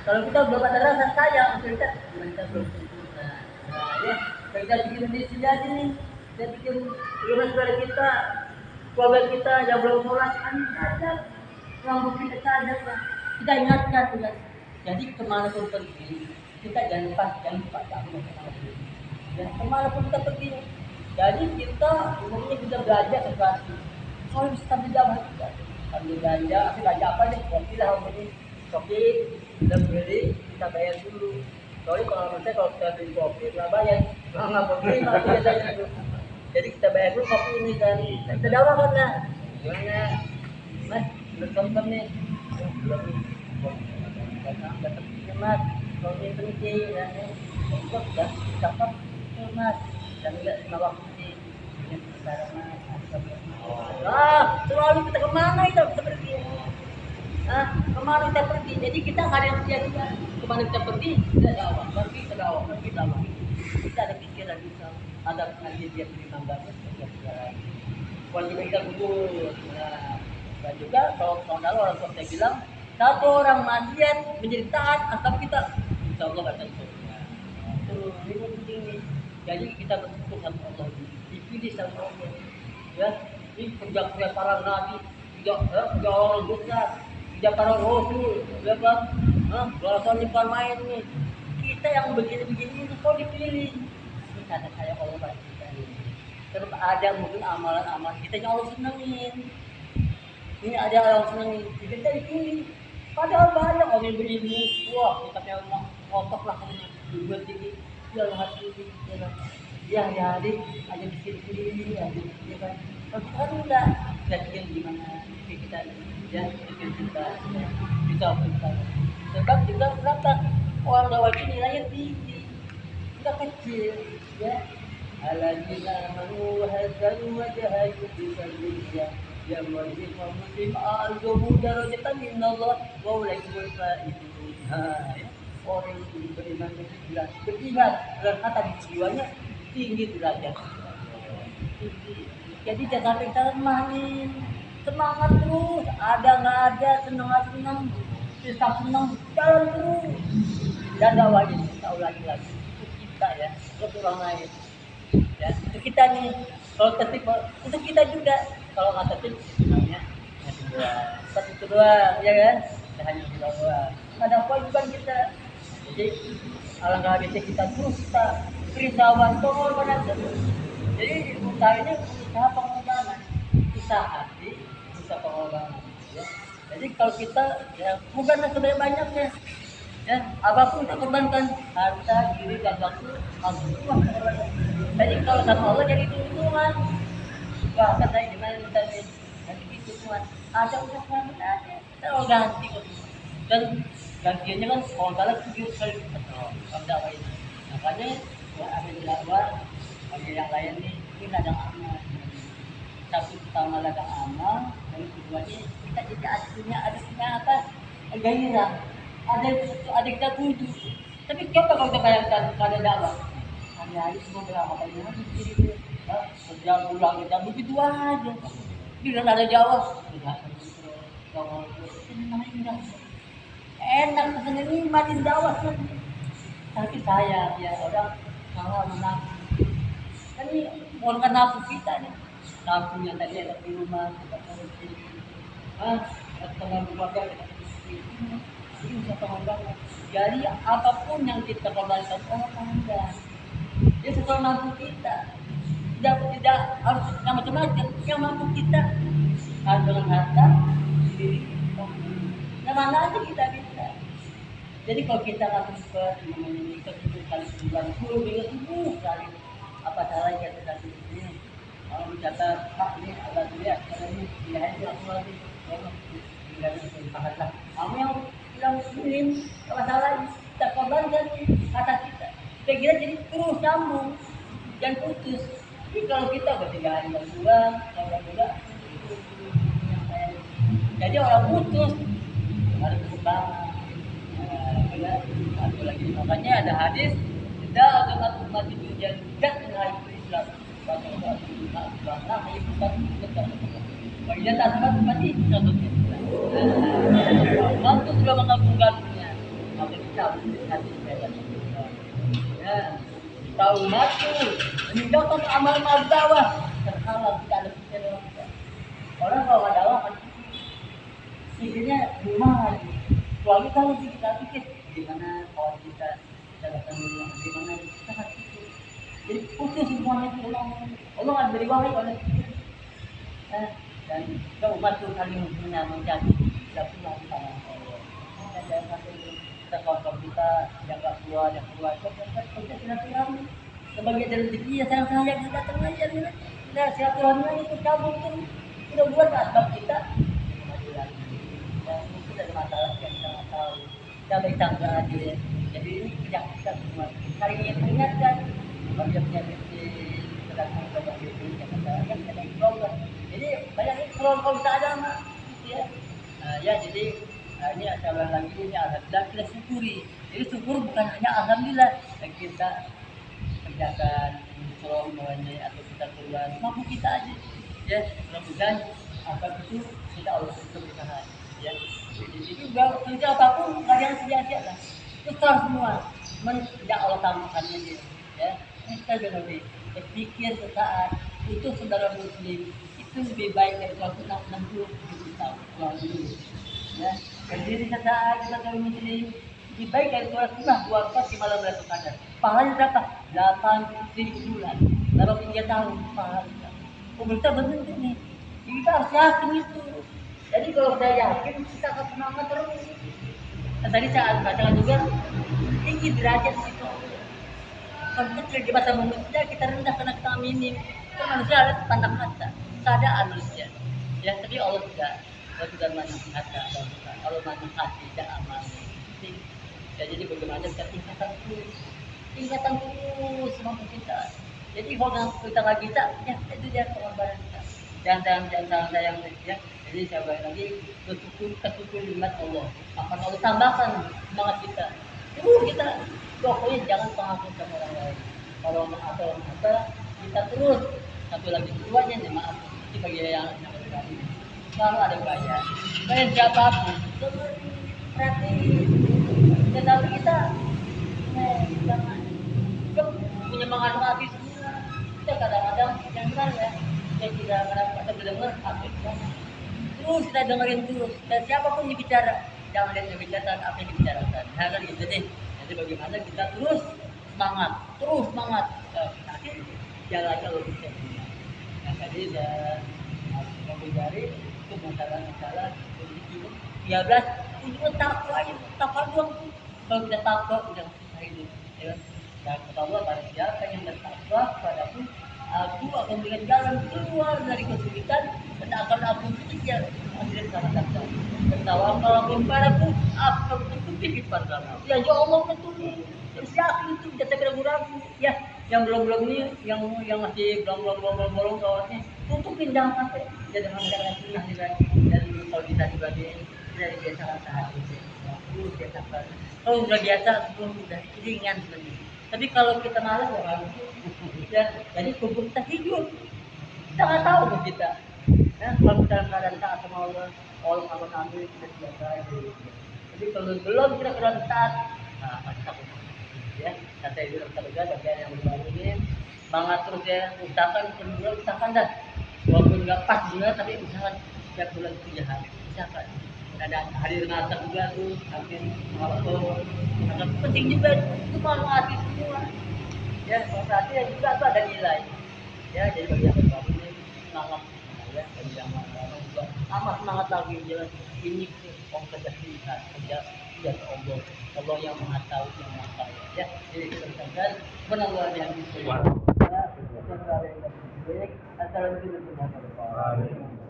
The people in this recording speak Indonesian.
Kalau kita belum ada rasa sayang, kita belum tentu. Ya, kita bikin di sini aja nih, kita bikin rumah saudara kita, keluarga kita yang belum sholat, kan ada orang bukti kita ada lah. Kita ingatkan juga. Jadi kemana pun pergi, kita jangan lupa Allah. Dan kemana pun kita pergi, jadi kita umumnya kita belajar sesuatu. Kalau bisa berjamaah kita, ambil belanja apa nih? Kopi lah ini, kopi kita beli, kita bayar dulu. Soalnya kalau kita beli kopi nggak bayar, nggak kopi mati biasanya itu. Jadi kita bayar dulu kopi ini dan kita dakwahkan lah. Gimana, Mas? Bertonton nih, belum datang Mas. Kopi penting, ya, untuk dan cakap, Mas. Dan enggak lima waktu sih. Ini sekarang Mas. Selalu kita kemana kita pergi? Kemana kita pergi? Jadi kita nggak ada yang sia-sia. Kemana kita pergi? Kita dakwah, pergi ke dakwah, pergi dakwah. Kita ada pikiran kita, ada nanti dia terima banget. Wajib kita gugur. Dan juga kalau lalu orang tua saya bilang, satu orang maksiat menjadi taat atau kita, insya Allah akan surga. Ini penting nih. Jadi kita bersyukur sama Allah, dipilih sama Allah. Ya, ini kerja para nabi, kerja orang besar, kerja para rasul, ya kan? Belasan bukan main nih. Kita yang begini-begini itu kok dipilih. Ini kata saya Allah bagi kita ini. Terus ada mungkin amalan-amalan kita yang Allah senengin. Ini ada yang senengin, kita dipilih. Padahal banyak orang yang berilmu, wah kita memang kotok lah katanya, dibuat tinggi, ya hati ini, ya adik aja di sini aja, ya kan? Kalau kita kan enggak, kita pikir gimana kita, ya pikir kita, kita. Sebab juga berapa orang Jawa itu nilainya tinggi, kita kecil, ya. Aladzina amanu wa hazaru wa jahadu fi sabilillah ya muslim wa muslim a'udzu darajatan minallah wa ulaikumul faizun. Orang yang beriman beriman dalam kata jiwanya tinggi derajat. Jadi jangan kita main semangat terus, ada nggak ada, senang susah senang, jalan terus. Dan dakwahnya kita ulangi lagi untuk kita ya, untuk orang lain. Ya, untuk kita nih, kalau tertib untuk kita juga. Kalau nggak tertib, namanya itu doang, ya kan? Kita hanya doang. Ada kewajiban kita. Jadi alangkah bisa kita terus kita berusaha pengorbanan terus. Jadi usaha ini usaha pengorbanan, usaha hati, usaha pengorbanan. Ya. Jadi kalau kita ya bukan sebanyak banyaknya. Ya, apapun kita korbankan, harta, diri, dan waktu, semua kita korbankan. Jadi kalau sama Allah jadi tuntunan, wah kata gimana kita nih, nanti gitu Tuhan, ada usaha kita aja, kita mau ganti kok. Dan gantiannya kan kalau salah 7 kali lipat, kalau dakwah itu. Makanya ya ada dakwah, bagi yang lain nih, ini ladang amal. Satu pertama ladang amal, dan keduanya kita jadi adiknya apa? Gairah. Ada kita tuju, tapi coba kalau kita bayangkan pada dakwah, hari-hari semua berapa kali diri kerja pulang kita begitu aja. Bila ada jawab, enak menerima di dakwah kan. Tapi saya ya orang malah menafsir. Ini bukan nafsu kita nih, nafsu yang tadi ada di rumah kita korupsi, teman keluarga kita korupsi. Ini bisa pengorbanan. Jadi apapun yang kita korbankan orang pengorbanan. Dia sesuai mampu kita. Tidak harus yang macam-macam. Yang mampu kita dengan harta, diri, yang mana aja kita bisa. Jadi kalau kita nggak bisa menikah 10 kali sebulan, 10 kali, apa salahnya kita kasih ini? Kalau mencatat, ini agak lihat, ini ini aku lagi, tinggal lah. Kamu yang bilang muslim, apa salahnya? Kita korbankan kata kita. Kita kira jadi terus nyambung, jangan putus. Tapi kalau kita bertigaan berdua, kalau berdua, jadi orang putus harus berkembang. Satu lagi makanya ada hadis tidak agama umat itu tidak mengenai Islam. Bagian tasmat mati contohnya. Waktu sudah menggabungkannya. cabut hati saya. Ya, tahu matu meninggalkan amal dakwah terhalang tidak ada pikiran orang kalau nggak dakwah kan pikirnya rumah lagi. Kecuali kalau kita pikir gimana kawan kita datang dulu gimana kita kan pikir. Jadi putus semuanya itu Allah nggak beri wahai oleh pikir. Dan kita umat itu saling menjadi tidak pernah sama Allah. Dan jangan sampai kita kawan kita jaga keluar yang keluar kita silaturahmi sebagai rezeki ya sayang kita datang aja nih. Nah silaturahmi itu cabut itu udah buat asbab kita kemajuan. Ya mungkin ada masalah yang kita nggak tahu. Kita baik tangga aja ya. Jadi ini kerja kita semua. Hari ini peringatkan bagi penyakit di sedangkan banyak itu yang kita ikut. Jadi banyak kalau kita ada mah ya. Ya jadi ini acara lagi ini alhamdulillah kita syukuri. Jadi syukur bukan hanya alhamdulillah yang kita kerjakan semuanya atau kita keluar mampu kita aja ya mudah-mudahan apa itu kita harus berusaha ya. Jadi juga kerja apapun nggak ada yang sia-sia lah. Besar semua, tidak Allah tambahkannya dia ya. Kita jangan berpikir sesaat itu saudara muslim itu lebih baik dari 60 tahun kurang dulu ya. Berdiri sesaat kita saudara muslim lebih baik dari sholat sunnah 24 di malam Lailatul Qadar. Pahalanya berapa? 8.000 bulan. 83 tahun pahalanya. Pemerintah benar ini. Kita harus yakin itu. Jadi kalau kita yakin kita akan semangat terus. Dan tadi saya bacakan juga tinggi derajat itu. Kalau kecil di mata manusia kita rendah karena kita minim. Itu manusia ada pandang mata, keadaan manusia. Ya, tapi Allah tidak. Allah tidak mandang mata, Allah mandang hati, tidak amal. Ya, jadi bagaimana kita tingkatan terus semampu kita. Jadi kalau kita nggak bisa, ya itu dia pengorbanan kita. Jangan sayang ya. Jadi saya balik lagi kesyukur nikmat Allah. Akan Allah tambahkan semangat kita. Kita pokoknya jangan pengakuan sama orang lain. Kalau atau apa kita terus satu lagi keduanya nih maaf. Ini bagi yang berani. Selalu ada bayar. Bayar siapapun. Berarti tetapi kita jangan punya mangan hati semua. Kita kadang-kadang yang benar ya. Kita tidak mendengar apa terus kita dengerin terus dan siapapun yang bicara jangan lihat yang bicara apa yang dibicarakan. Nah kan gitu deh. Jadi bagaimana kita terus semangat nanti jalan kalau bisa. Nah tadi saya mempelajari itu masalah itu 13 itu takwa doang. Kalau kita takwa udah hari ini ya. Dan kata Allah barang siapa yang bertakwa padaku aku akan berikan jalan keluar dari kesulitan dan akan aku kejar hasil sama kata. Bertawakal kepadaku akan tutupi padamu. Ya Allah betul. Yakin itu tidak ragu-ragu. Ya yang belum ini yang masih belum kawatnya tutupin jangan sampai jadi mengadakan sunnah dari kalau kita dibagi dari biasa saat itu. Biasa kalau sudah biasa belum sudah ringan sebenarnya. Tapi kalau kita malas ya jadi kubur kita tidur. Kita nggak tahu tuh kita. Ya, kalau kita keadaan taat sama Allah akan ambil kita biasa aja. Jadi kalau belum kita keadaan taat, nah pasti takut. Ya, kata ibu dokter juga bagian yang baru ini semangat terus ya, usahakan dah. Walaupun nggak pas juga, tapi usahakan setiap bulan itu jahat. Usahakan. Ada hadir natal juga tuh, hampir malam. Sangat penting juga itu malu hati semua. Ya, berarti ya juga itu ada nilai. Ya, jadi bagi yang baru ini semangat ya, bagi yang lama juga amat semangat lagi jelas ini kerja kerja Allah. Allah yang Maha Tahu yang Maha Kaya. Ya, jadi kita ucapkan benar-benar yang bisa. Ya, assalamualaikum warahmatullahi wabarakatuh.